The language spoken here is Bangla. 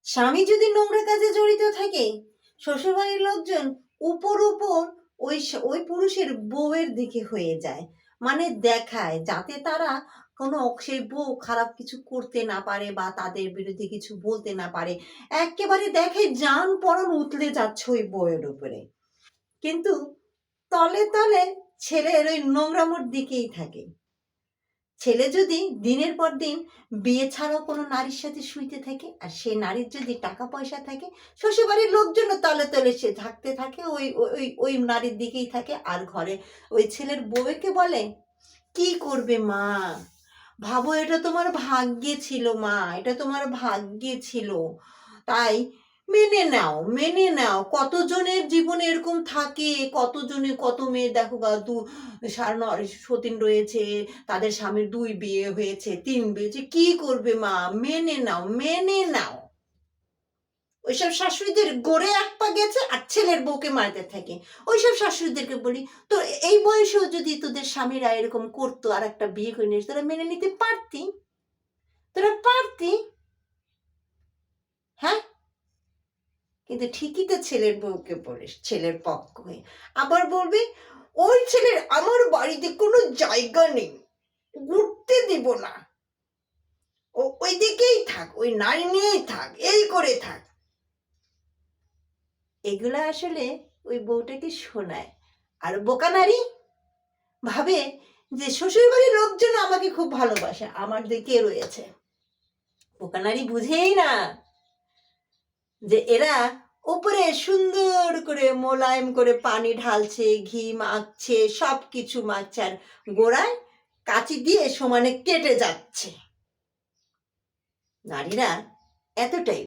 স্বামী যদি নোংরা কাজে জড়িত থাকে, শ্বশুরবাড়ির লোকজন উপর উপর ওই পুরুষের বউয়ের দিকে হয়ে যায়, মানে দেখায় যাতে তারা কোনো সেই বউ খারাপ কিছু করতে না পারে বা তাদের বিরুদ্ধে কিছু বলতে না পারে। একেবারে দেখে জান পরাণ উতলে যাচ্ছে ওই বউয়ের উপরে, কিন্তু তলে তলে ছেলের ওই নোংরামোর দিকেই থাকে। ছেলে যদি দিনের পর দিন বিয়ে ছাড়াও কোনো নারীর সাথে শুইতে থাকে, আর সে নারীর যদি টাকা পয়সা থাকে, শ্বশুরবাড়ির লোকজনও তলে তলে সে থাকতে থাকে, ওই ওই ওই নারীর দিকেই থাকে। আর ঘরে ওই ছেলের বউকে বলে, কি করবে মা, ভাবো এটা তোমার ভাগ্যে ছিল মা, এটা তোমার ভাগ্যে ছিল, তাই মেনে নাও, মেনে নাও। কতজনের জীবনে এরকম থাকে, কতজনে কত মেয়ে দেখো গা, সতীন রয়েছে, তাদের স্বামীর 2 বিয়ে হয়েছে, 3 বিয়ে হয়েছে, কি করবে মা, মেনে নাও, মেনে নাও। ওইসব শাশুড়িদের গড়ে এক পা গেছে আর ছেলের বউকে মারতে থাকে। ওইসব শাশুড়িদেরকে বলি, তো এই বয়সেও যদি তোদের স্বামীরা এরকম করতো আর একটা বিয়ে করে নিস, তোরা মেনে নিতে পারতি? তোরা পারতি? হ্যাঁ, কিন্তু ঠিকই তো ছেলের বউকে বলিস, ছেলের পক্ষ হয়ে আবার বলবি ওই ছেলের আমার বাড়িতে কোনো জায়গা নেই, ঘুরতে দিব না, ও ওই দিকেই থাক, ওই নারী নিয়েই থাক, এই করে থাক। এগুলা আসলে ওই বউটাকে শোনায়। আর বোকা নারী ভাবে যে শ্বশুর বাড়ির লোকজন আমাকে খুব ভালোবাসে, আমার দিকে রয়েছে। বোকা নারী বুঝেই না যে এরা উপরে সুন্দর করে মোলায়েম করে পানি ঢালছে, ঘি মাখছে, সব কিছু মাখছে, আর গোড়ায় কাঁচি দিয়ে সমানে কেটে যাচ্ছে। নারীরা এতটাই